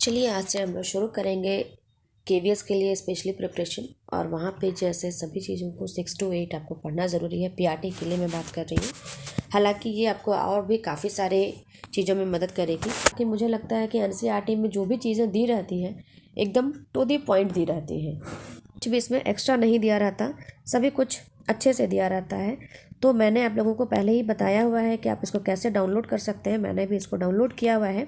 चलिए आज से हम लोग शुरू करेंगे केवीएस के लिए स्पेशली प्रिपरेशन। और वहाँ पे जैसे सभी चीज़ों को 6 to 8 आपको पढ़ना ज़रूरी है। पीआरटी के लिए मैं बात कर रही हूँ। हालांकि ये आपको और भी काफ़ी सारे चीज़ों में मदद करेगी कि मुझे लगता है कि एनसीईआरटी में जो भी चीज़ें दी रहती हैं एकदम टू दी पॉइंट दी रहती हैं। कुछ भी इसमें एक्स्ट्रा नहीं दिया रहता, सभी कुछ अच्छे से दिया रहता है। तो मैंने आप लोगों को पहले ही बताया हुआ है कि आप इसको कैसे डाउनलोड कर सकते हैं। मैंने भी इसको डाउनलोड किया हुआ है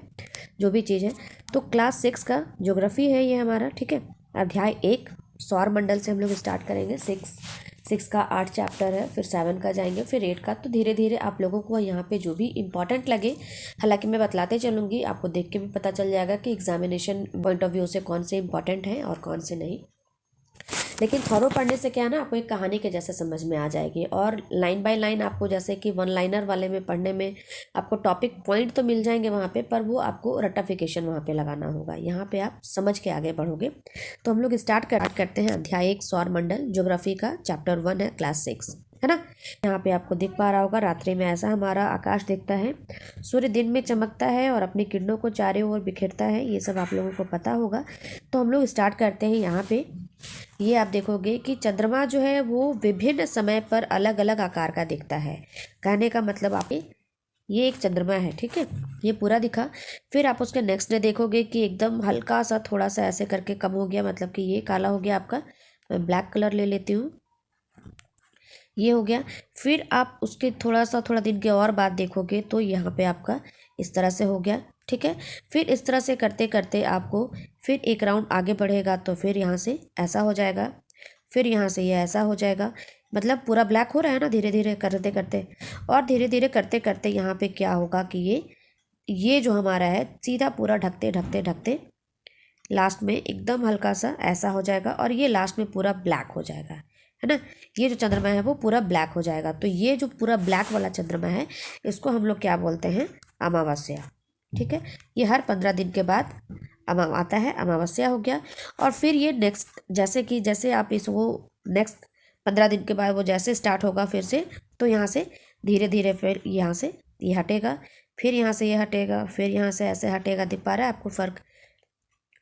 जो भी चीज़ है। तो क्लास 6 का ज्योग्राफी है ये हमारा, ठीक है। अध्याय 1 सौर मंडल से हम लोग स्टार्ट करेंगे। सिक्स का 8 चैप्टर है, फिर 7 का जाएंगे, फिर 8 का। तो धीरे धीरे आप लोगों को यहाँ पे जो भी इंपॉर्टेंट लगे, हालांकि मैं बतलाते चलूँगी, आपको देख के भी पता चल जाएगा कि एग्जामिनेशन पॉइंट ऑफ व्यू से कौन से इंपॉर्टेंट हैं और कौन से नहीं। लेकिन थॉरो पढ़ने से क्या है ना, आपको एक कहानी के जैसे समझ में आ जाएगी। और लाइन बाय लाइन आपको, जैसे कि वन लाइनर वाले में पढ़ने में आपको टॉपिक पॉइंट तो मिल जाएंगे वहाँ पे, पर वो आपको रट्टाफिकेशन वहाँ पे लगाना होगा। यहाँ पे आप समझ के आगे बढ़ोगे। तो हम लोग स्टार्ट करते हैं अध्याय 1 सौर मंडल ज्योग्राफी का। चैप्टर 1 है क्लास 6, है ना। यहाँ पे आपको दिख पा रहा होगा, रात्रि में ऐसा हमारा आकाश दिखता है। सूर्य दिन में चमकता है और अपनी किरणों को चारों ओर बिखेरता है। ये सब आप लोगों को पता होगा। तो हम लोग स्टार्ट करते हैं। यहाँ पे ये आप देखोगे कि चंद्रमा जो है वो विभिन्न समय पर अलग अलग आकार का दिखता है। कहने का मतलब आप ये एक चंद्रमा है, ठीक है, ये पूरा दिखा। फिर आप उसके नेक्स्ट डे देखोगे कि एकदम हल्का सा थोड़ा सा ऐसे करके कम हो गया, मतलब कि ये काला हो गया आपका। मैं ब्लैक कलर ले लेती हूँ, ये हो गया। फिर आप उसके थोड़ा दिन के और बाद देखोगे तो यहाँ पे आपका इस तरह से हो गया, ठीक है। फिर इस तरह से करते करते आपको फिर एक राउंड आगे बढ़ेगा तो फिर यहाँ से ऐसा हो जाएगा, फिर यहाँ से ये ऐसा हो जाएगा। मतलब पूरा ब्लैक हो रहा है ना, धीरे धीरे करते करते। और धीरे धीरे करते करते यहाँ पे क्या होगा कि ये जो हमारा है सीधा पूरा ढकते ढकते ढकते लास्ट में एकदम हल्का सा ऐसा हो जाएगा, और ये लास्ट में पूरा ब्लैक हो जाएगा, है ना। ये जो चंद्रमा है वो पूरा ब्लैक हो जाएगा। तो ये जो पूरा ब्लैक वाला चंद्रमा है इसको हम लोग क्या बोलते हैं, अमावस्या, ठीक है। ये हर 15 दिन के बाद आता है, अमावस्या हो गया। और फिर ये नेक्स्ट, जैसे आप इसको नेक्स्ट 15 दिन के बाद वो जैसे स्टार्ट होगा फिर से, तो यहाँ से धीरे धीरे फिर यहाँ से ये हटेगा, फिर यहाँ से ये हटेगा, फिर यहाँ से ऐसे हटेगा। दिख पा रहा है आपको फर्क,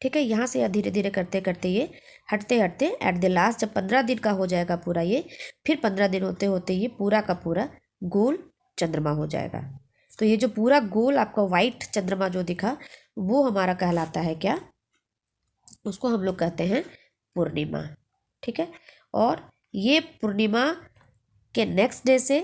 ठीक है। यहाँ से धीरे धीरे करते करते ये हटते हटते एट द लास्ट जब 15 दिन का हो जाएगा पूरा ये, फिर 15 दिन होते होते ये पूरा का पूरा गोल चंद्रमा हो जाएगा। तो ये जो पूरा गोल आपका वाइट चंद्रमा जो दिखा वो हमारा कहलाता है क्या, उसको हम लोग कहते हैं पूर्णिमा, ठीक है। और ये पूर्णिमा के नेक्स्ट डे से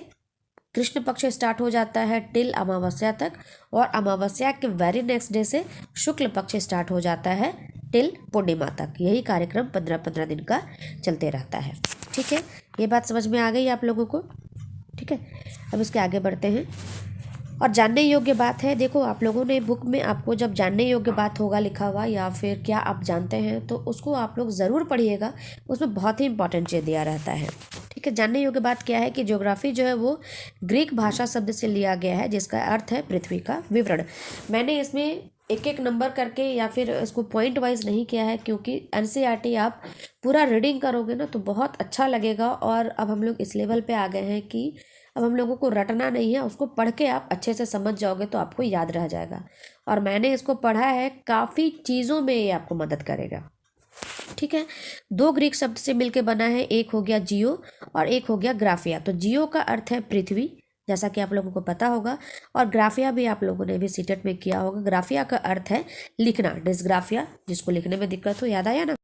कृष्ण पक्ष स्टार्ट हो जाता है टिल अमावस्या तक, और अमावस्या के वेरी नेक्स्ट डे से शुक्ल पक्ष स्टार्ट हो जाता है टिल पूर्णिमा तक। यही कार्यक्रम 15-15 दिन का चलते रहता है, ठीक है। ये बात समझ में आ गई आप लोगों को, ठीक है। अब इसके आगे बढ़ते हैं। और जानने योग्य बात है, देखो आप लोगों ने बुक में आपको जब जानने योग्य बात होगा लिखा हुआ, या फिर क्या आप जानते हैं, तो उसको आप लोग ज़रूर पढ़िएगा। उसमें बहुत ही इंपॉर्टेंट चीज़ दिया रहता है, ठीक है। जानने योग्य बात क्या है कि ज्योग्राफी जो है वो ग्रीक भाषा शब्द से लिया गया है जिसका अर्थ है पृथ्वी का विवरण। मैंने इसमें एक एक नंबर करके या फिर इसको पॉइंट वाइज नहीं किया है, क्योंकि एनसीईआरटी आप पूरा रीडिंग करोगे ना तो बहुत अच्छा लगेगा। और अब हम लोग इस लेवल पे आ गए हैं कि अब हम लोगों को रटना नहीं है, उसको पढ़ के आप अच्छे से समझ जाओगे तो आपको याद रह जाएगा। और मैंने इसको पढ़ा है, काफ़ी चीज़ों में ये आपको मदद करेगा, ठीक है। 2 ग्रीक शब्द से मिलकर बना है, एक हो गया जियो और एक हो गया ग्राफिया। तो जियो का अर्थ है पृथ्वी, जैसा कि आप लोगों को पता होगा, और ग्राफिया भी आप लोगों ने भी सीटेट में किया होगा। ग्राफिया का अर्थ है लिखना, डिस्ग्राफिया, जिसको लिखने में दिक्कत हो, याद आया ना।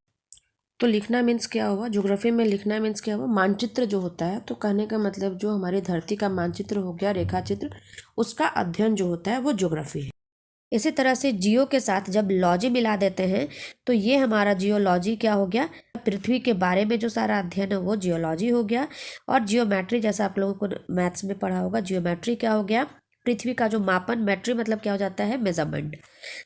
तो लिखना मीन्स क्या हुआ, ज्योग्राफी में लिखना मीन्स क्या हुआ, मानचित्र जो होता है। तो कहने का मतलब जो हमारी धरती का मानचित्र हो गया, रेखा चित्र, उसका अध्ययन जो होता है वो ज्योग्राफी है। इसी तरह से जियो के साथ जब लॉजी मिला देते हैं तो ये हमारा जियोलॉजी क्या हो गया, पृथ्वी के बारे में जो सारा अध्ययन है वो जियोलॉजी हो गया। और जियोमेट्री, जैसा आप लोगों को मैथ्स में पढ़ा होगा, जियोमेट्री क्या हो गया, पृथ्वी का जो मापन। मेट्री मतलब क्या हो जाता है, मेजरमेंट।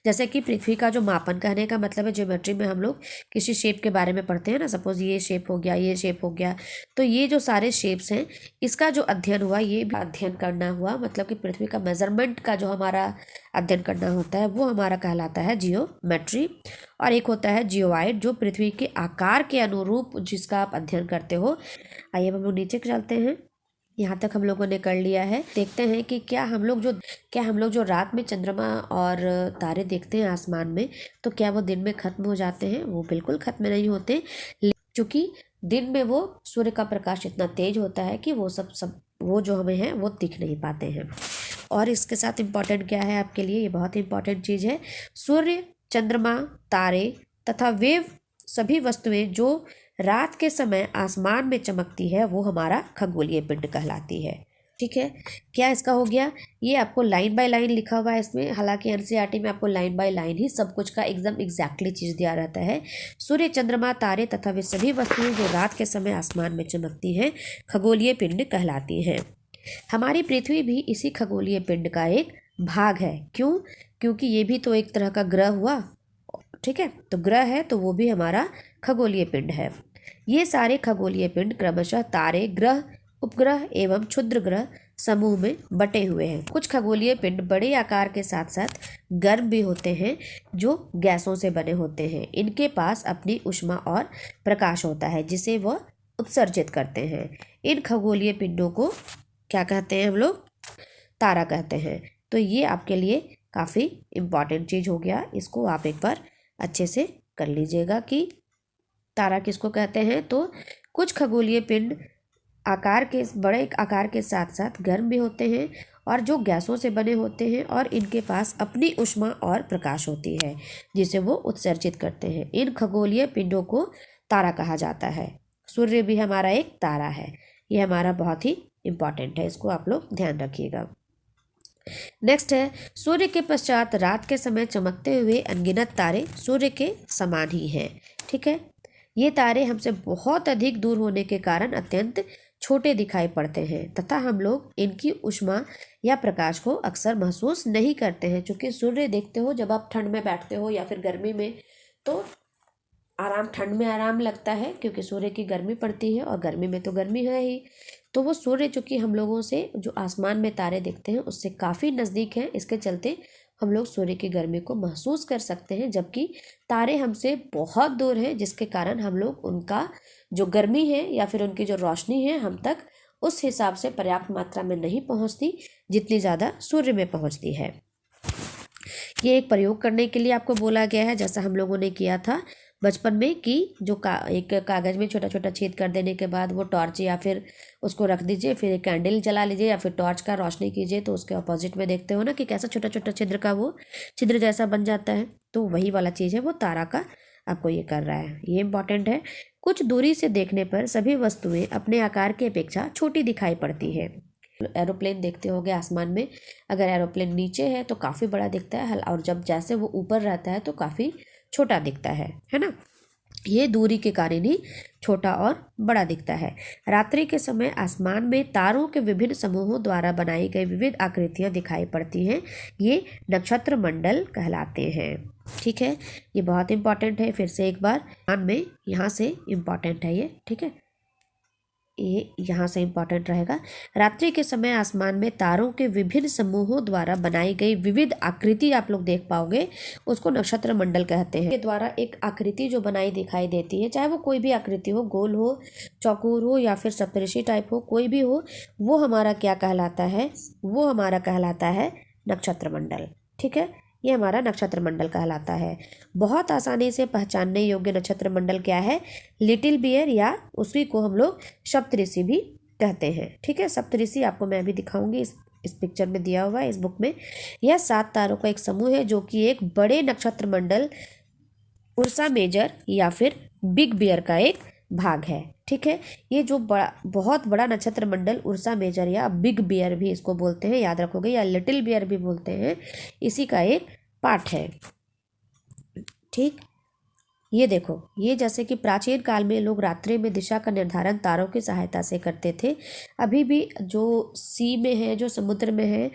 जैसे कि पृथ्वी का जो मापन, कहने का मतलब है ज्योमेट्री में हम लोग किसी शेप के बारे में पढ़ते हैं ना, सपोज ये शेप हो गया, ये शेप हो गया, तो ये जो सारे शेप्स हैं इसका जो अध्ययन हुआ, ये भी अध्ययन करना हुआ। मतलब कि पृथ्वी का मेजरमेंट का जो हमारा अध्ययन करना होता है वो हमारा कहलाता है जियोमेट्री। और एक होता है जियोआइड, जो पृथ्वी के आकार के अनुरूप जिसका आप अध्ययन करते हो। आइए हम लोग नीचे चलते हैं। यहाँ तक हम लोगों ने कर लिया है। देखते हैं कि क्या हम लोग जो रात में चंद्रमा और तारे देखते हैं आसमान में, तो क्या वो दिन में खत्म हो जाते हैं? वो बिल्कुल खत्म नहीं होते, क्योंकि दिन में वो सूर्य का प्रकाश इतना तेज होता है कि वो जो हमें है वो दिख नहीं पाते हैं। और इसके साथ इम्पॉर्टेंट क्या है आपके लिए, ये बहुत इंपॉर्टेंट चीज़ है। सूर्य, चंद्रमा, तारे तथा वे सभी वस्तुएं जो रात के समय आसमान में चमकती है वो हमारा खगोलीय पिंड कहलाती है। ठीक है, क्या इसका हो गया? ये आपको लाइन बाय लाइन लिखा हुआ है इसमें, हालांकि एनसीईआरटी में आपको लाइन बाय लाइन ही सब कुछ का एकदम एग्जैक्टली चीज़ दिया रहता है। सूर्य, चंद्रमा, तारे तथा वे सभी वस्तुएं जो रात के समय आसमान में चमकती हैं खगोलीय पिंड कहलाती हैं। हमारी पृथ्वी भी इसी खगोलीय पिंड का एक भाग है। क्यों? क्योंकि ये भी तो एक तरह का ग्रह हुआ। ठीक है, तो ग्रह है तो वो भी हमारा खगोलीय पिंड है। ये सारे खगोलीय पिंड क्रमशः तारे, ग्रह, उपग्रह एवं क्षुद्र ग्रह समूह में बटे हुए हैं। कुछ खगोलीय पिंड बड़े आकार के साथ साथ गर्म भी होते हैं, जो गैसों से बने होते हैं। इनके पास अपनी ऊष्मा और प्रकाश होता है जिसे वह उत्सर्जित करते हैं। इन खगोलीय पिंडों को क्या कहते हैं हम लोग? तारा कहते हैं। तो ये आपके लिए काफ़ी इम्पॉर्टेंट चीज़ हो गया, इसको आप एक बार अच्छे से कर लीजिएगा कि तारा किसको कहते हैं। तो कुछ खगोलीय पिंड बड़े आकार के साथ साथ गर्म भी होते हैं और जो गैसों से बने होते हैं, और इनके पास अपनी ऊष्मा और प्रकाश होती है जिसे वो उत्सर्जित करते हैं। इन खगोलीय पिंडों को तारा कहा जाता है। सूर्य भी हमारा एक तारा है, ये हमारा बहुत ही इम्पॉर्टेंट है, इसको आप लोग ध्यान रखिएगा। नेक्स्ट है, सूर्य के पश्चात रात के समय चमकते हुए अनगिनत तारे सूर्य के समान ही हैं। ठीक है, ये तारे हमसे बहुत अधिक दूर होने के कारण अत्यंत छोटे दिखाई पड़ते हैं तथा हम लोग इनकी ऊष्मा या प्रकाश को अक्सर महसूस नहीं करते हैं। चूंकि सूर्य देखते हो जब आप ठंड में बैठते हो या फिर गर्मी में, तो ठंड में आराम लगता है क्योंकि सूर्य की गर्मी पड़ती है और गर्मी में तो गर्मी है ही। तो वो सूर्य चूंकि हम लोगों से जो आसमान में तारे दिखते हैं उससे काफ़ी नज़दीक हैं, इसके चलते हम लोग सूर्य की गर्मी को महसूस कर सकते हैं, जबकि तारे हमसे बहुत दूर हैं जिसके कारण हम लोग उनका जो गर्मी है या फिर उनकी जो रोशनी है हम तक उस हिसाब से पर्याप्त मात्रा में नहीं पहुंचती जितनी ज़्यादा सूर्य में पहुंचती है। ये एक प्रयोग करने के लिए आपको बोला गया है, जैसा हम लोगों ने किया था बचपन में कि एक कागज़ में छोटा छोटा छेद कर देने के बाद वो टॉर्च या फिर उसको रख दीजिए, फिर एक कैंडल जला लीजिए या फिर टॉर्च का रोशनी कीजिए, तो उसके अपोजिट में देखते हो ना कि कैसा छोटा छोटा छिद्र का वो छिद्र जैसा बन जाता है। तो वही वाला चीज़ है, वो तारा का आपको ये कर रहा है, ये इंपॉर्टेंट है। कुछ दूरी से देखने पर सभी वस्तुएं अपने आकार की अपेक्षा छोटी दिखाई पड़ती है। एरोप्लेन देखते होगे आसमान में, अगर एरोप्लेन नीचे है तो काफ़ी बड़ा दिखता है और जब जैसे वो ऊपर रहता है तो काफ़ी छोटा दिखता है ना। ये दूरी के कारण ही छोटा और बड़ा दिखता है। रात्रि के समय आसमान में तारों के विभिन्न समूहों द्वारा बनाई गई विविध आकृतियां दिखाई पड़ती हैं, ये नक्षत्र मंडल कहलाते हैं। ठीक है, ये बहुत इंपॉर्टेंट है, फिर से एक बार ध्यान में यहाँ से इम्पॉर्टेंट है ये। ठीक है, ये यहाँ से इम्पॉर्टेंट रहेगा। रात्रि के समय आसमान में तारों के विभिन्न समूहों द्वारा बनाई गई विविध आकृति आप लोग देख पाओगे, उसको नक्षत्र मंडल कहते हैं। के द्वारा एक आकृति जो बनाई दिखाई देती है, चाहे वो कोई भी आकृति हो, गोल हो, चौकोर हो या फिर सप्तऋषि टाइप हो, कोई भी हो, वो हमारा क्या कहलाता है? वो हमारा कहलाता है नक्षत्र मंडल। ठीक है, ये हमारा नक्षत्र मंडल कहलाता है। बहुत आसानी से पहचानने योग्य नक्षत्र मंडल क्या है? लिटिल बियर, या उसी को हम लोग सप्तऋषि भी कहते हैं। ठीक है, सप्तऋषि आपको मैं अभी दिखाऊंगी, इस पिक्चर में दिया हुआ है इस बुक में। यह 7 तारों का एक समूह है जो कि एक बड़े नक्षत्र मंडल उर्सा मेजर या फिर बिग बियर का एक भाग है। ठीक है, ये जो बहुत बड़ा नक्षत्र मंडल उर्सा मेजर या बिग बियर भी इसको बोलते हैं, याद रखोगे, या लिटिल बियर भी बोलते हैं, इसी का एक पार्ट है। ठीक, ये देखो, ये जैसे कि प्राचीन काल में लोग रात्रि में दिशा का निर्धारण तारों की सहायता से करते थे। अभी भी जो सी में है, जो समुद्र में है,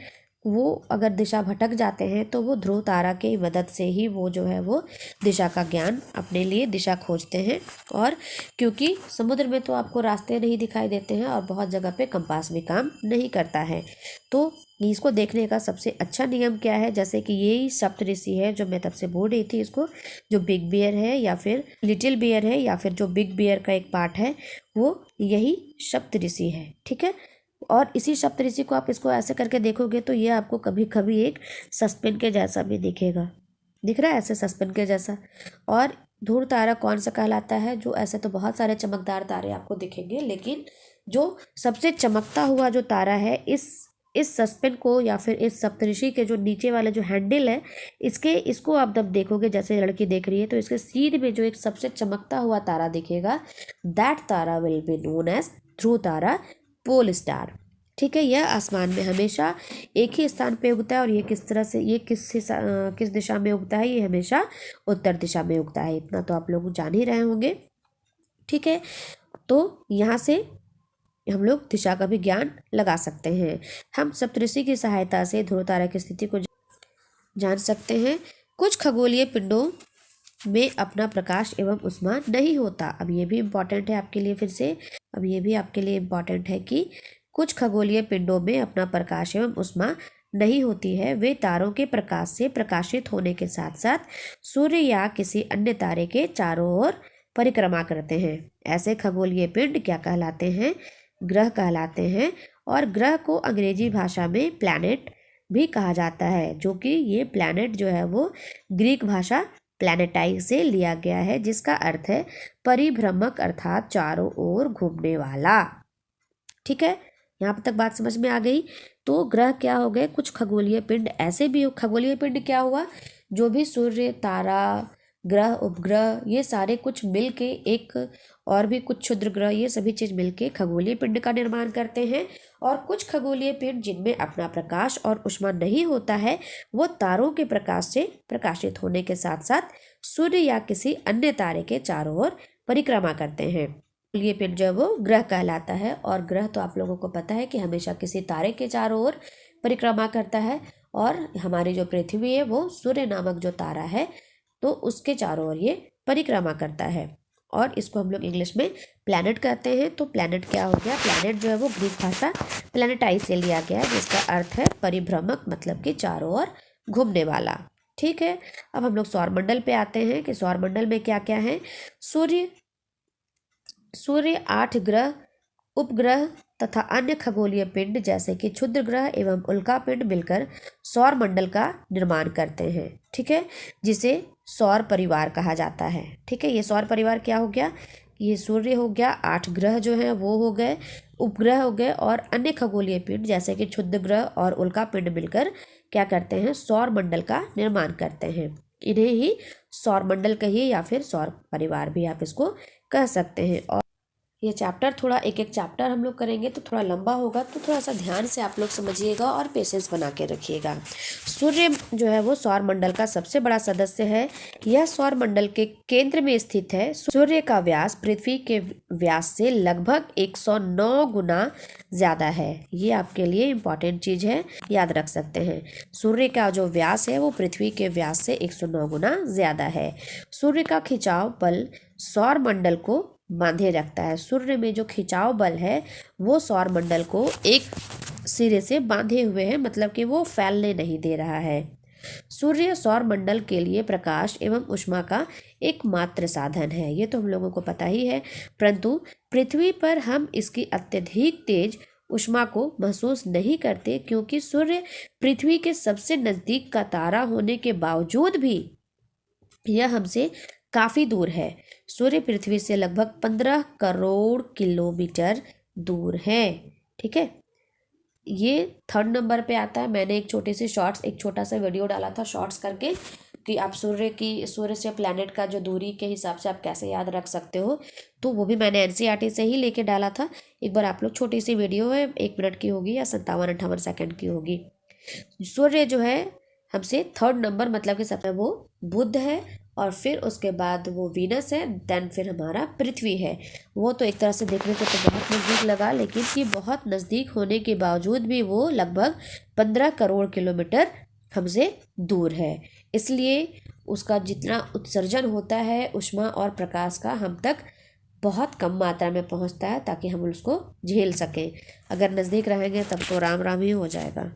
वो अगर दिशा भटक जाते हैं तो वो ध्रुव तारा की मदद से ही वो जो है वो दिशा का ज्ञान अपने लिए दिशा खोजते हैं। और क्योंकि समुद्र में तो आपको रास्ते नहीं दिखाई देते हैं और बहुत जगह पे कंपास भी काम नहीं करता है, तो इसको देखने का सबसे अच्छा नियम क्या है? जैसे कि यही सप्तऋषि है जो मैं तब से बोल रही थी, इसको जो बिग बियर है या फिर लिटिल बियर है या फिर जो बिग बियर का एक पार्ट है, वो यही सप्तऋषि है। ठीक है, और इसी सप्तऋषि को आप इसको ऐसे करके देखोगे तो ये आपको कभी कभी एक सस्पेन के जैसा भी दिखेगा। दिख रहा है ऐसे सस्पेन के जैसा। और ध्रुव तारा कौन सा कहलाता है? जो ऐसे तो बहुत सारे चमकदार तारे आपको दिखेंगे, लेकिन जो सबसे चमकता हुआ जो तारा है इस सस्पेन को या फिर इस सप्तऋषि के जो नीचे वाले जो हैंडल है इसको आप जब देखोगे, जैसे लड़की देख रही है, तो इसके सीध में जो एक सबसे चमकता हुआ तारा दिखेगा, that tara will be known as Dhruv tara, pole star. ठीक है, यह आसमान में हमेशा एक ही स्थान पे उगता है और ये किस तरह से, ये किस दिशा में उगता है? ये हमेशा उत्तर दिशा में उगता है। इतना तो आप लोग जान ही रहे होंगे। ठीक है, तो यहाँ से हम लोग दिशा का भी ज्ञान लगा सकते हैं। हम सप्तऋषि की सहायता से ध्रुव तारा की स्थिति को जान सकते हैं। कुछ खगोलीय पिंडों में अपना प्रकाश एवं उष्मा नहीं होता। अब ये भी इम्पोर्टेंट है आपके लिए, फिर से अब ये भी आपके लिए इम्पोर्टेंट है कि कुछ खगोलीय पिंडों में अपना प्रकाश एवं उष्मा नहीं होती है। वे तारों के प्रकाश से प्रकाशित होने के साथ साथ सूर्य या किसी अन्य तारे के चारों ओर परिक्रमा करते हैं। ऐसे खगोलीय पिंड क्या कहलाते हैं? ग्रह कहलाते हैं। और ग्रह को अंग्रेजी भाषा में प्लैनेट भी कहा जाता है, जो कि ये प्लैनेट जो है वो ग्रीक भाषा प्लैनेटाई से लिया गया है, जिसका अर्थ है परिभ्रमक अर्थात चारों ओर घूमने वाला। ठीक है, यहाँ तक बात समझ में आ गई। तो ग्रह क्या हो गए? कुछ खगोलीय पिंड ऐसे भी। खगोलीय पिंड क्या हुआ? जो भी सूर्य, तारा, ग्रह, उपग्रह, ये सारे कुछ मिल के एक, और भी कुछ क्षुद्र ग्रह, ये सभी चीज मिलके खगोलीय पिंड का निर्माण करते हैं। और कुछ खगोलीय पिंड जिनमें अपना प्रकाश और उष्मा नहीं होता है, वो तारों के प्रकाश से प्रकाशित होने के साथ साथ सूर्य या किसी अन्य तारे के चारों ओर परिक्रमा करते हैं। ये पिंड जो है वो ग्रह कहलाता है। और ग्रह तो आप लोगों को पता है कि हमेशा किसी तारे के चारों ओर परिक्रमा करता है। और हमारी जो पृथ्वी है वो सूर्य नामक जो तारा है, तो उसके चारों ओर ये परिक्रमा करता है। और इसको हम लोग इंग्लिश में प्लैनेट कहते हैं। तो प्लैनेट क्या हो गया? प्लैनेट जो है वो ग्रीक भाषा प्लैनेटाई से लिया गया है, जिसका अर्थ है परिभ्रमक, मतलब कि चारों ओर घूमने वाला। ठीक है, अब हम लोग सौरमंडल पे आते हैं कि सौरमंडल में क्या क्या है। सूर्य 8 ग्रह, उपग्रह तथा अन्य खगोलीय पिंड जैसे कि क्षुद्र ग्रह एवं उल्का पिंड मिलकर सौर मंडल का निर्माण करते हैं। ठीक है, जिसे सौर परिवार कहा जाता है। ठीक है, ये सौर परिवार क्या हो गया? ये सूर्य हो गया, 8 ग्रह जो हैं वो हो गए, उपग्रह हो गए, और अन्य खगोलीय पिंड जैसे कि क्षुद्र ग्रह और उल्का पिंड मिलकर क्या करते हैं? सौर मंडल का निर्माण करते हैं। इन्हें ही सौर मंडल कहिए या फिर सौर परिवार भी आप इसको कह सकते हैं। और ये चैप्टर थोड़ा, एक एक चैप्टर हम लोग करेंगे तो थोड़ा लंबा होगा, तो थोड़ा सा ध्यान से आप लोग समझिएगा और पेशेंस बना के रखिएगा। सूर्य जो है वो सौर मंडल का सबसे बड़ा सदस्य है। यह सौर मंडल के केंद्र में स्थित है। सूर्य का व्यास पृथ्वी के व्यास से लगभग 109 गुना ज़्यादा है। ये आपके लिए इम्पॉर्टेंट चीज़ है, याद रख सकते हैं। सूर्य का जो व्यास है वो पृथ्वी के व्यास से 109 गुना ज़्यादा है। सूर्य का खिंचाव बल सौर मंडल को बांधे रखता है। सूर्य में जो खिंचाव बल है वो सौर मंडल को एक सिरे से बांधे हुए है, मतलब कि वो फैलने नहीं दे रहा है। सूर्य सौर मंडल के लिए प्रकाश एवं ऊष्मा का एकमात्र साधन है, ये तो हम लोगों को पता ही है। परंतु पृथ्वी पर हम इसकी अत्यधिक तेज ऊष्मा को महसूस नहीं करते, क्योंकि सूर्य पृथ्वी के सबसे नजदीक का तारा होने के बावजूद भी यह हमसे काफी दूर है। सूर्य पृथ्वी से लगभग 15 करोड़ किलोमीटर दूर है। ठीक है, ये 3rd नंबर पे आता है। मैंने एक छोटा सा वीडियो डाला था शॉर्ट्स करके कि आप सूर्य से प्लैनेट का जो दूरी के हिसाब से आप कैसे याद रख सकते हो, तो वो भी मैंने एनसीईआरटी से ही लेके डाला था। एक बार आप लोग, छोटी सी वीडियो है, 1 मिनट की होगी या 57-58 सेकंड की होगी। सूर्य जो है हमसे 3rd नंबर, मतलब कि सबसे वो बुध है, और फिर उसके बाद वो वीनस है, देन फिर हमारा पृथ्वी है। वो तो एक तरह से देखने को तो बहुत नज़दीक लगा, लेकिन ये बहुत नज़दीक होने के बावजूद भी वो लगभग 15 करोड़ किलोमीटर हमसे दूर है। इसलिए उसका जितना उत्सर्जन होता है ऊष्मा और प्रकाश का, हम तक बहुत कम मात्रा में पहुंचता है, ताकि हम उसको झेल सकें। अगर नज़दीक रहेंगे तब तो राम राम ही हो जाएगा।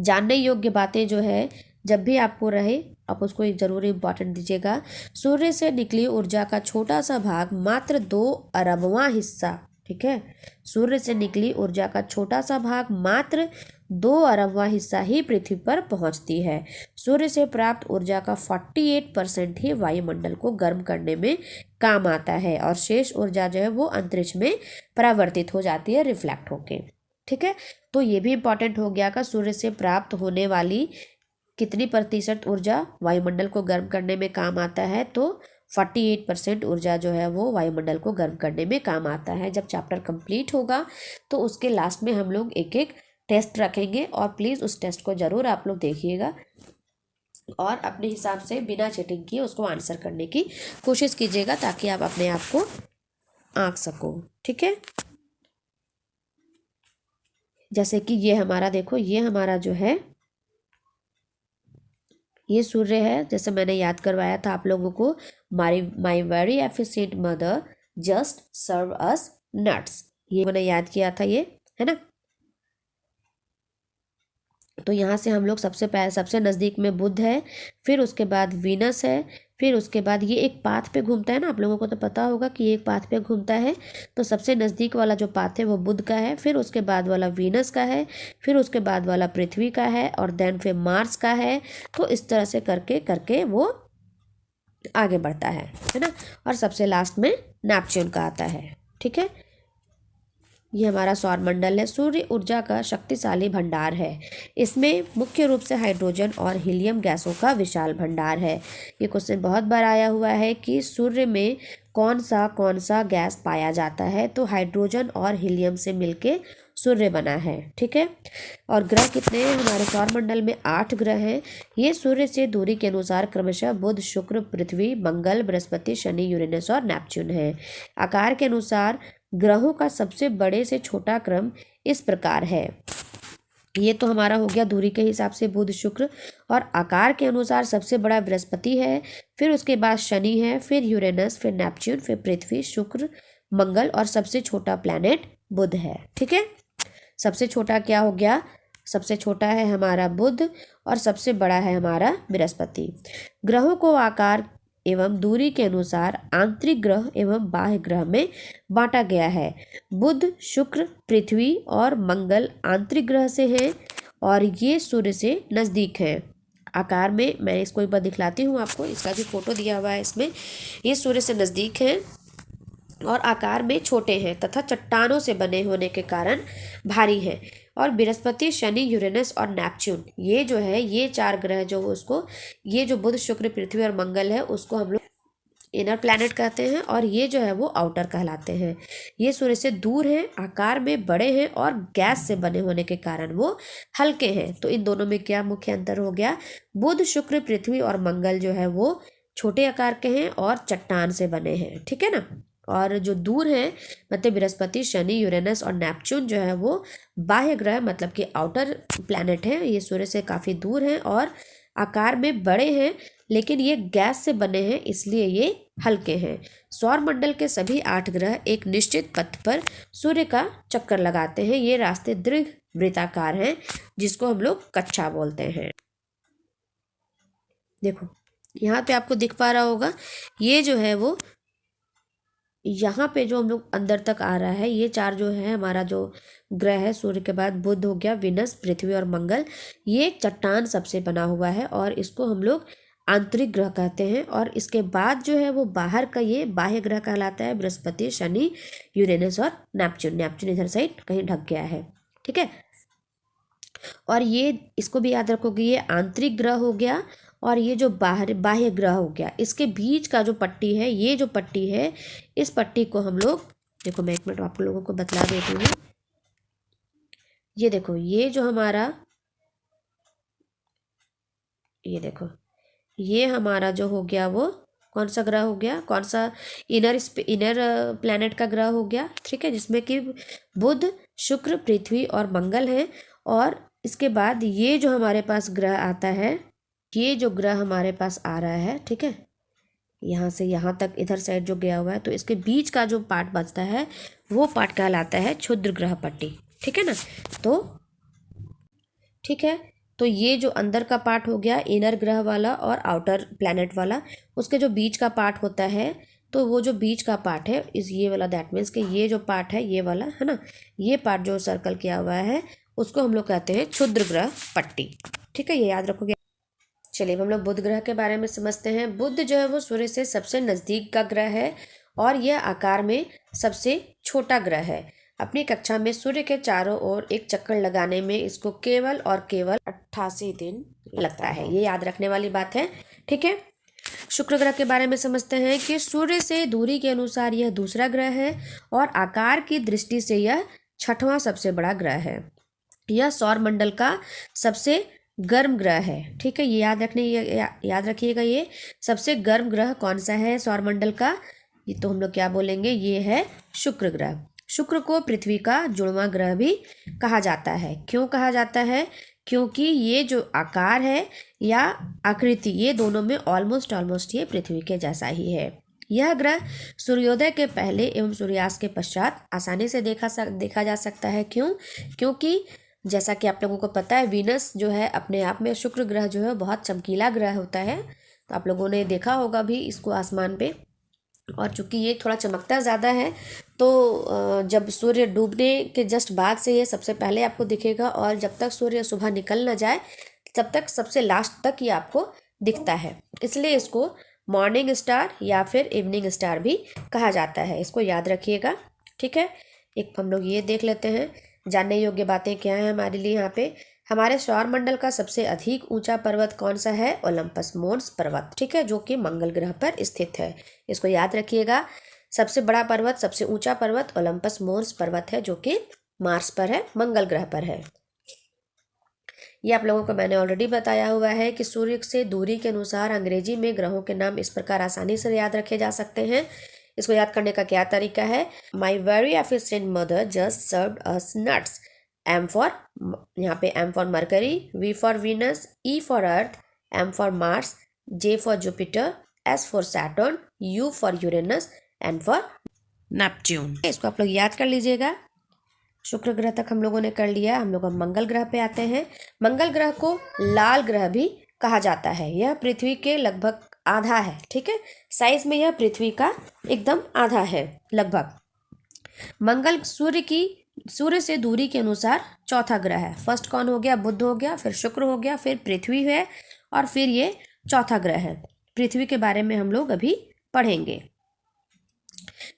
जानने योग्य बातें जो है, जब भी आपको रहे आप उसको एक ज़रूर इम्पॉर्टेंट दीजिएगा। सूर्य से निकली ऊर्जा का छोटा सा भाग, मात्र 2 अरबवां हिस्सा ठीक है। सूर्य से निकली ऊर्जा का छोटा सा भाग, मात्र 2 अरबवां हिस्सा ही पृथ्वी पर पहुंचती है। सूर्य से प्राप्त ऊर्जा का 48% ही वायुमंडल को गर्म करने में काम आता है और शेष ऊर्जा जो है वो अंतरिक्ष में परावर्तित हो जाती है, रिफ्लेक्ट होके। ठीक है, तो ये भी इंपॉर्टेंट हो गया का सूर्य से प्राप्त होने वाली कितनी प्रतिशत ऊर्जा वायुमंडल को गर्म करने में काम आता है, तो 48% ऊर्जा जो है वो वायुमंडल को गर्म करने में काम आता है। जब चैप्टर कंप्लीट होगा तो उसके लास्ट में हम लोग एक एक टेस्ट रखेंगे और प्लीज़ उस टेस्ट को ज़रूर आप लोग देखिएगा और अपने हिसाब से बिना चीटिंग किए उसको आंसर करने की कोशिश कीजिएगा ताकि आप अपने आप को आंक सको। ठीक है, जैसे कि ये हमारा देखो, ये हमारा जो है ये सूर्य है, जैसे मैंने याद करवाया था आप लोगों को, my very efficient mother just serve us nuts, ये मैंने याद किया था, ये है ना। तो यहाँ से हम लोग सबसे नज़दीक में बुध है, फिर उसके बाद वीनस है, फिर उसके बाद ये एक पाथ पे घूमता है ना, आप लोगों को तो पता होगा कि ये एक पाथ पे घूमता है। तो सबसे नज़दीक वाला जो पाथ है वो बुध का है, फिर उसके बाद वाला वीनस का है, फिर उसके बाद वाला पृथ्वी का है और देन फिर मार्स का है। तो इस तरह से करके करके वो आगे बढ़ता है ना। और सबसे लास्ट में नेपच्यून का आता है। ठीक है, ये हमारा सौर मंडल है। सूर्य ऊर्जा का शक्तिशाली भंडार है। इसमें मुख्य रूप से हाइड्रोजन और हीलियम गैसों का विशाल भंडार है। ये क्वेश्चन बहुत बार आया हुआ है कि सूर्य में कौन सा गैस पाया जाता है, तो हाइड्रोजन और हीलियम से मिलके सूर्य बना है। ठीक है, और ग्रह कितने हैं हमारे सौर मंडल में? 8 ग्रह हैं। ये सूर्य से दूरी के अनुसार क्रमशः बुध, शुक्र, पृथ्वी, मंगल, बृहस्पति, शनि, यूरेनस और नेपच्यून है। आकार के अनुसार ग्रहों का सबसे बड़े से छोटा क्रम इस प्रकार है। ये तो हमारा हो गया दूरी के हिसाब से बुध, शुक्र, और आकार के अनुसार सबसे बड़ा बृहस्पति है, फिर उसके बाद शनि है, फिर यूरेनस, फिर नेपच्यून, फिर पृथ्वी, शुक्र, मंगल और सबसे छोटा प्लैनेट बुध है। ठीक है, सबसे छोटा क्या हो गया? सबसे छोटा है हमारा बुध और सबसे बड़ा है हमारा बृहस्पति। ग्रहों को आकार एवं दूरी के अनुसार आंतरिक ग्रह एवं बाह्य ग्रह में बांटा गया है। बुध, शुक्र, पृथ्वी और मंगल आंतरिक ग्रह से हैं और ये सूर्य से नज़दीक हैं। आकार में मैं इसको एक बार दिखलाती हूँ आपको, इसका भी फोटो दिया हुआ है इसमें। ये सूर्य से नज़दीक हैं और आकार में छोटे हैं तथा चट्टानों से बने होने के कारण भारी हैं। और बृहस्पति, शनि, यूरेनस और नेपच्यून, ये जो है ये 4 ग्रह जो उसको, ये जो बुध, शुक्र, पृथ्वी और मंगल है उसको हम लोग इनर प्लैनेट कहते हैं और ये जो है वो आउटर कहलाते हैं। ये सूर्य से दूर हैं, आकार में बड़े हैं और गैस से बने होने के कारण वो हल्के हैं। तो इन दोनों में क्या मुख्य अंतर हो गया? बुध, शुक्र, पृथ्वी और मंगल जो है वो छोटे आकार के हैं और चट्टान से बने हैं। ठीक है ना। और जो दूर हैं मतलब बृहस्पति, शनि, यूरेनस और नेपच्यून जो है वो बाह्य ग्रह मतलब कि आउटर प्लैनेट हैं। ये सूर्य से काफ़ी दूर हैं और आकार में बड़े हैं, लेकिन ये गैस से बने हैं इसलिए ये हल्के हैं। सौर मंडल के सभी 8 ग्रह एक निश्चित पथ पर सूर्य का चक्कर लगाते हैं। ये रास्ते दीर्घ वृत्ताकार हैं जिसको हम लोग कक्षा बोलते हैं। देखो यहाँ पे आपको दिख पा रहा होगा, ये जो है वो यहाँ पे जो हम लोग अंदर तक आ रहा है, ये 4 जो है हमारा जो ग्रह है, सूर्य के बाद बुध हो गया, विनस, पृथ्वी और मंगल, ये चट्टान सबसे बना हुआ है और इसको हम लोग आंतरिक ग्रह कहते हैं। और इसके बाद जो है वो बाहर का ये बाह्य ग्रह कहलाता है, बृहस्पति, शनि, यूरेनस और नेपच्यून। नेपच्यून इधर साइड कहीं ढक गया है। ठीक है, और ये इसको भी याद रखोगे, ये आंतरिक ग्रह हो गया और ये जो बाह्य ग्रह हो गया। इसके बीच का जो पट्टी है, ये जो पट्टी है, इस पट्टी को हम लोग, देखो मैं 1 मिनट आप लोगों को बतला देती हूँ। ये देखो, ये जो हमारा, ये देखो, ये हमारा जो हो गया वो कौन सा ग्रह हो गया? कौन सा? इनर प्लैनेट का ग्रह हो गया। ठीक है, जिसमें कि बुध, शुक्र, पृथ्वी और मंगल है। और इसके बाद ये जो हमारे पास ग्रह आता है, ये जो ग्रह हमारे पास आ रहा है, ठीक है, यहाँ से यहाँ तक इधर साइड जो गया हुआ है, तो इसके बीच का जो पार्ट बचता है वो पार्ट कहलाता है क्षुद्र ग्रह पट्टी। ठीक है ना। तो ठीक है, तो ये जो अंदर का पार्ट हो गया इनर ग्रह वाला और आउटर प्लैनेट वाला, उसके जो बीच का पार्ट होता है तो वो जो बीच का पार्ट है इस ये वाला, दैट मीन्स कि ये जो पार्ट है ये वाला है ना, ये पार्ट जो सर्कल किया हुआ है उसको हम लोग कहते हैं क्षुद्र ग्रह पट्टी। ठीक है, ये याद रखोगे। चलिए हम लोग बुध ग्रह के बारे में समझते हैं। बुध जो है वो सूर्य से सबसे नज़दीक का ग्रह है और यह आकार में सबसे छोटा ग्रह है। अपनी कक्षा में सूर्य के चारों ओर एक चक्कर लगाने में इसको केवल और केवल 88 दिन लगता है। ये याद रखने वाली बात है। ठीक है, शुक्र ग्रह के बारे में समझते हैं कि सूर्य से दूरी के अनुसार यह दूसरा ग्रह है और आकार की दृष्टि से यह छठवां सबसे बड़ा ग्रह है। यह सौर मंडल का सबसे गर्म ग्रह है। ठीक है, ये याद रखिएगा। ये सबसे गर्म ग्रह कौन सा है सौर मंडल का? ये तो हम लोग क्या बोलेंगे, ये है शुक्र ग्रह। शुक्र को पृथ्वी का जुड़वां ग्रह भी कहा जाता है। क्यों कहा जाता है? क्योंकि ये जो आकार है या आकृति, ये दोनों में ऑलमोस्ट ये पृथ्वी के जैसा ही है। यह ग्रह सूर्योदय के पहले एवं सूर्यास्त के पश्चात आसानी से देखा जा सकता है। क्यों? क्योंकि जैसा कि आप लोगों को पता है, वीनस जो है अपने आप में, शुक्र ग्रह जो है बहुत चमकीला ग्रह होता है। तो आप लोगों ने देखा होगा भी इसको आसमान पे। और चूंकि ये थोड़ा चमकता ज़्यादा है तो जब सूर्य डूबने के जस्ट बाद से ये सबसे पहले आपको दिखेगा और जब तक सूर्य सुबह निकल न जाए तब तक सबसे लास्ट तक ये आपको दिखता है। इसलिए इसको मॉर्निंग स्टार या फिर इवनिंग स्टार भी कहा जाता है। इसको याद रखिएगा। ठीक है, एक हम लोग ये देख लेते हैं जानने योग्य बातें क्या है हमारे लिए यहाँ पे। हमारे सौर मंडल का सबसे अधिक ऊंचा पर्वत कौन सा है? ओलंपस मोन्स पर्वत। ठीक है, जो कि मंगल ग्रह पर स्थित है। इसको याद रखिएगा। सबसे बड़ा पर्वत, सबसे ऊंचा पर्वत ओलंपस मोन्स पर्वत है, जो कि मार्स पर है, मंगल ग्रह पर है। ये आप लोगों को मैंने ऑलरेडी बताया हुआ है कि सूर्य से दूरी के अनुसार अंग्रेजी में ग्रहों के नाम इस प्रकार आसानी से याद रखे जा सकते हैं। इसको याद करने का क्या तरीका है? My very efficient mother just served us nuts. M for, यहाँ पे M for Mercury, V for Venus, E for Earth, M for Mars, J for Jupiter, S for Saturn, U for Uranus, N for Neptune. इसको आप लोग याद कर लीजिएगा। शुक्र ग्रह तक हम लोगों ने कर लिया। हम लोग अब मंगल ग्रह पे आते हैं। मंगल ग्रह को लाल ग्रह भी कहा जाता है। यह पृथ्वी के लगभग आधा है। ठीक है, साइज में यह पृथ्वी का एकदम आधा है लगभग। मंगल सूर्य से दूरी के अनुसार चौथा ग्रह है। फर्स्ट कौन हो गया? बुध हो गया, फिर शुक्र हो गया, फिर पृथ्वी है और फिर ये चौथा ग्रह है। पृथ्वी के बारे में हम लोग अभी पढ़ेंगे।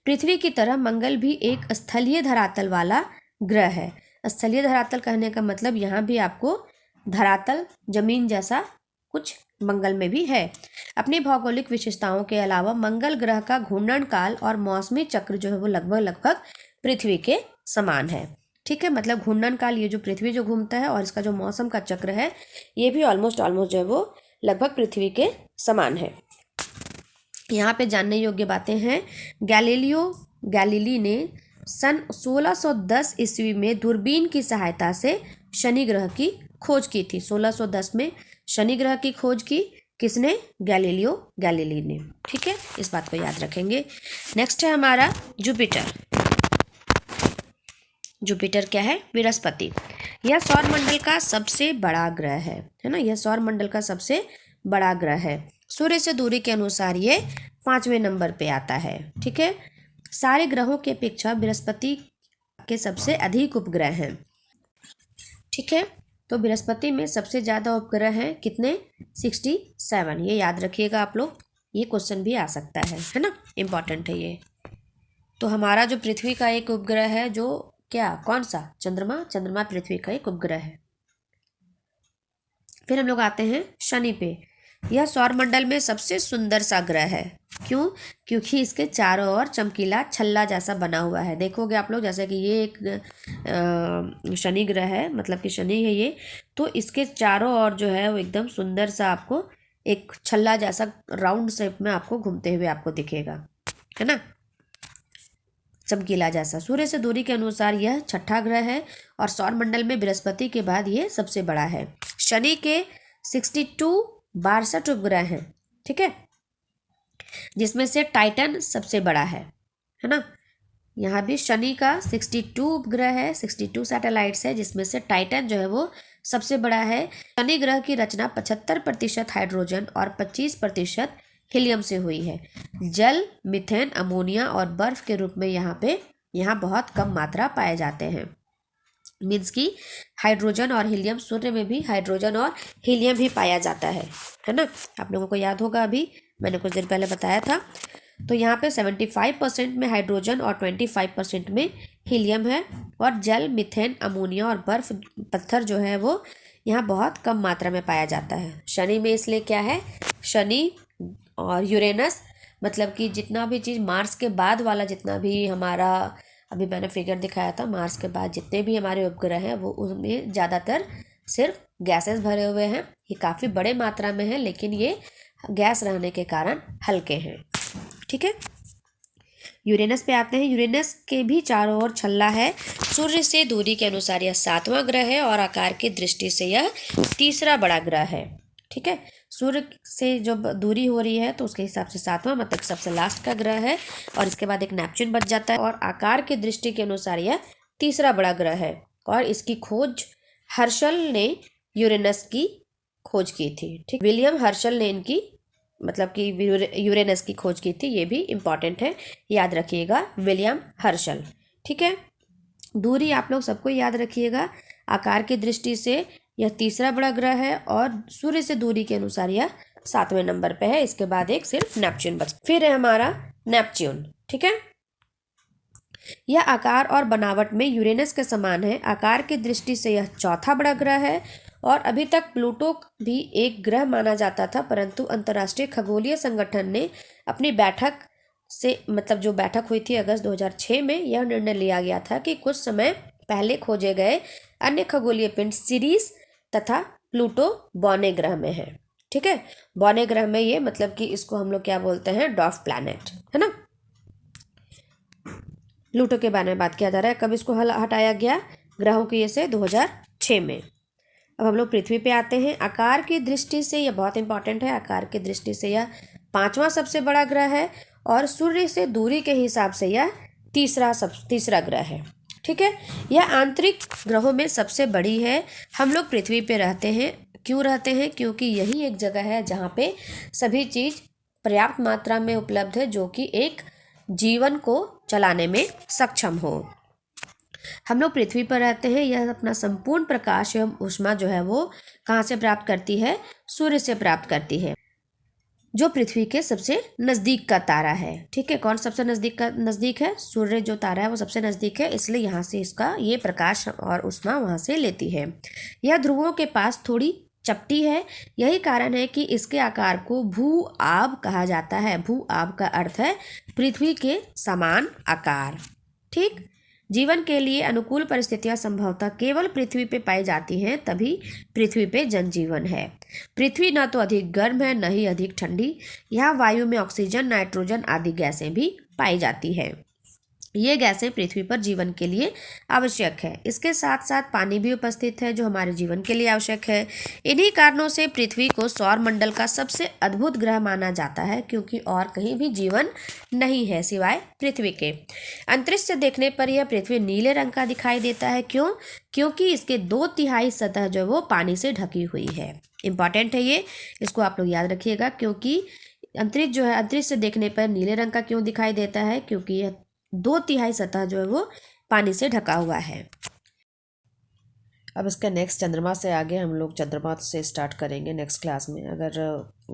पृथ्वी की तरह मंगल भी एक स्थलीय धरातल वाला ग्रह है। स्थलीय धरातल कहने का मतलब यहाँ भी आपको धरातल, जमीन जैसा कुछ मंगल में भी है। अपनी भौगोलिक विशेषताओं के अलावा मंगल ग्रह का घूर्णन काल और मौसमी चक्र जो है वो लगभग पृथ्वी के समान है। ठीक है, मतलब घूर्णन काल, ये जो पृथ्वी जो घूमता है, और इसका जो मौसम का चक्र है ये भी ऑलमोस्ट जो है वो लगभग पृथ्वी के समान है। यहाँ पे जानने योग्य बातें हैं। गैलीली ने सन 1610 ईस्वी में दूरबीन की सहायता से शनि ग्रह की खोज की थी। 1610 में शनि ग्रह की खोज की किसने? गैलीलियो गैलीली ने। ठीक है, इस बात को याद रखेंगे। नेक्स्ट है हमारा जुपिटर। जुपिटर क्या है? बृहस्पति। यह सौर मंडल का सबसे बड़ा ग्रह है ना। यह सौर मंडल का सबसे बड़ा ग्रह है। सूर्य से दूरी के अनुसार ये 5वें नंबर पे आता है। ठीक है, सारे ग्रहों की अपेक्षा बृहस्पति के सबसे अधिक उपग्रह हैं। ठीक है, तो बृहस्पति में सबसे ज़्यादा उपग्रह हैं कितने? 67। ये याद रखिएगा आप लोग, ये क्वेश्चन भी आ सकता है ना, इम्पॉर्टेंट है ये। तो हमारा जो पृथ्वी का एक उपग्रह है, जो क्या, कौन सा? चंद्रमा पृथ्वी का एक उपग्रह है। फिर हम लोग आते हैं शनि पे। यह सौरमंडल में सबसे सुंदर सा ग्रह है। क्यों? क्योंकि इसके चारों ओर चमकीला छल्ला जैसा बना हुआ है। देखोगे आप लोग, जैसे कि ये एक शनि ग्रह है, मतलब कि शनि है ये, तो इसके चारों ओर जो है वो एकदम सुंदर सा आपको एक छल्ला जैसा राउंड शेप में आपको घूमते हुए आपको दिखेगा, है ना, चमकीला जैसा। सूर्य से दूरी के अनुसार यह छठा ग्रह है और सौरमंडल में बृहस्पति के बाद ये सबसे बड़ा है। शनि के 62 उपग्रह हैं। ठीक है, जिसमें से टाइटन सबसे बड़ा है ना। यहाँ भी शनि का 62 उपग्रह है, 62 सैटेलाइट्स है, जिसमें से टाइटन जो है वो सबसे बड़ा है। शनि ग्रह की रचना 75% हाइड्रोजन और 25% हीलियम से हुई है। जल, मीथेन, अमोनिया और बर्फ के रूप में यहाँ बहुत कम मात्रा पाए जाते हैं। मीन्स की हाइड्रोजन और हीलियम, सूर्य में भी हाइड्रोजन और हीलियम ही पाया जाता है ना। आप लोगों को याद होगा, अभी मैंने कुछ देर पहले बताया था। तो यहाँ पे 75% में हाइड्रोजन और 25% में हीलियम है। और जल, मीथेन, अमोनिया और बर्फ पत्थर जो है वो यहाँ बहुत कम मात्रा में पाया जाता है। शनि में इसलिए क्या है, शनि और यूरेनस, मतलब कि जितना भी चीज़ मार्स के बाद वाला, जितना भी हमारा अभी मैंने फिगर दिखाया था, मार्स के बाद जितने भी हमारे उपग्रह हैं वो उनमें ज़्यादातर सिर्फ गैसेस भरे हुए हैं। ये काफ़ी बड़े मात्रा में है, लेकिन ये गैस रहने के कारण हल्के हैं। ठीक है, यूरेनस पे आते हैं। यूरेनस के भी चारों ओर छल्ला है। सूर्य से दूरी के अनुसार यह 7वां ग्रह है और आकार की दृष्टि से यह तीसरा बड़ा ग्रह है। ठीक है, सूर्य से जब दूरी हो रही है तो उसके हिसाब से 7वां, मतलब सबसे लास्ट का ग्रह है। और इसके बाद एक नेपच्यून बच जाता है। और आकार की दृष्टि के अनुसार यह तीसरा बड़ा ग्रह है। और इसकी खोज हर्शल ने यूरेनस की खोज की थी। ठीक, विलियम हर्शल ने इनकी, मतलब कि यूरेनस की खोज की थी। ये भी इम्पॉर्टेंट है, याद रखिएगा, विलियम हर्शल। ठीक है, दूरी आप लोग सबको याद रखिएगा। आकार की दृष्टि से यह तीसरा बड़ा ग्रह है और सूर्य से दूरी के अनुसार यह 7वें नंबर पे है। इसके बाद एक सिर्फ नेपच्यून बच, फिर है हमारा नेपच्यून। ठीक है, यह आकार और बनावट में यूरेनस के समान है। आकार की दृष्टि से यह चौथा बड़ा ग्रह है। और अभी तक प्लूटो भी एक ग्रह माना जाता था, परंतु अंतर्राष्ट्रीय खगोलीय संगठन ने अपनी बैठक से, मतलब जो बैठक हुई थी अगस्त 2006 में, यह निर्णय लिया गया था कि कुछ समय पहले खोजे गए अन्य खगोलीय पिंड सिरिस तथा प्लूटो बौने ग्रह में है। ठीक है, बौने ग्रह में ये, मतलब कि इसको हम लोग क्या बोलते हैं, डॉर्फ प्लैनेट, है ना। प्लूटो के बारे में बात किया जा रहा है। कब इसको हटाया गया ग्रहों की से 2006 में। अब हम लोग पृथ्वी पे आते हैं। आकार की दृष्टि से यह बहुत इंपॉर्टेंट है। आकार की दृष्टि से यह 5वां सबसे बड़ा ग्रह है और सूर्य से दूरी के हिसाब से यह तीसरा ग्रह है। ठीक है, यह आंतरिक ग्रहों में सबसे बड़ी है। हम लोग पृथ्वी पे रहते हैं। क्यों रहते हैं? क्योंकि यही एक जगह है जहाँ पे सभी चीज़ पर्याप्त मात्रा में उपलब्ध है, जो कि एक जीवन को चलाने में सक्षम हो। हम लोग पृथ्वी पर रहते हैं। यह अपना संपूर्ण प्रकाश एवं ऊष्मा जो है वो कहाँ से प्राप्त करती है? सूर्य से प्राप्त करती है, जो पृथ्वी के सबसे नज़दीक का तारा है। ठीक है, कौन सबसे नज़दीक है? सूर्य जो तारा है वो सबसे नज़दीक है, इसलिए यहाँ से इसका ये प्रकाश और ऊष्मा वहाँ से लेती है। यह ध्रुवों के पास थोड़ी चपटी है। यही कारण है कि इसके आकार को भू आब कहा जाता है। भू आब का अर्थ है पृथ्वी के समान आकार। ठीक, जीवन के लिए अनुकूल परिस्थितियां संभवतः केवल पृथ्वी पे पाई जाती हैं, तभी पृथ्वी पे जनजीवन है। पृथ्वी न तो अधिक गर्म है, न ही अधिक ठंडी। यहाँ वायु में ऑक्सीजन, नाइट्रोजन आदि गैसें भी पाई जाती है। ये गैसें पृथ्वी पर जीवन के लिए आवश्यक है। इसके साथ साथ पानी भी उपस्थित है, जो हमारे जीवन के लिए आवश्यक है। इन्हीं कारणों से पृथ्वी को सौर मंडल का सबसे अद्भुत ग्रह माना जाता है, क्योंकि और कहीं भी जीवन नहीं है सिवाय पृथ्वी के। अंतरिक्ष से देखने पर यह पृथ्वी नीले रंग का दिखाई देता है। क्यों? क्योंकि इसके 2/3 सतह जो है वो पानी से ढकी हुई है। इंपॉर्टेंट है ये, इसको आप लोग याद रखिएगा। क्योंकि अंतरिक्ष जो है, अंतरिक्ष से देखने पर नीले रंग का क्यों दिखाई देता है? क्योंकि यह 2/3 सतह जो है वो पानी से ढका हुआ है। अब इसका नेक्स्ट चंद्रमा से आगे हम लोग चंद्रमा से स्टार्ट करेंगे नेक्स्ट क्लास में। अगर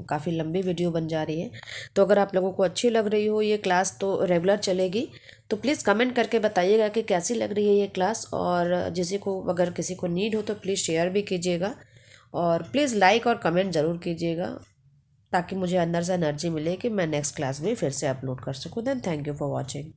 काफ़ी लंबी वीडियो बन जा रही है, तो अगर आप लोगों को अच्छी लग रही हो ये क्लास, तो रेगुलर चलेगी। तो प्लीज़ कमेंट करके बताइएगा कि कैसी लग रही है ये क्लास। और अगर किसी को नीड हो तो प्लीज़ शेयर भी कीजिएगा। और प्लीज़ लाइक और कमेंट ज़रूर कीजिएगा, ताकि मुझे अंदर से एनर्जी मिले कि मैं नेक्स्ट क्लास में फिर से अपलोड कर सकूँ। Then thank you for watching.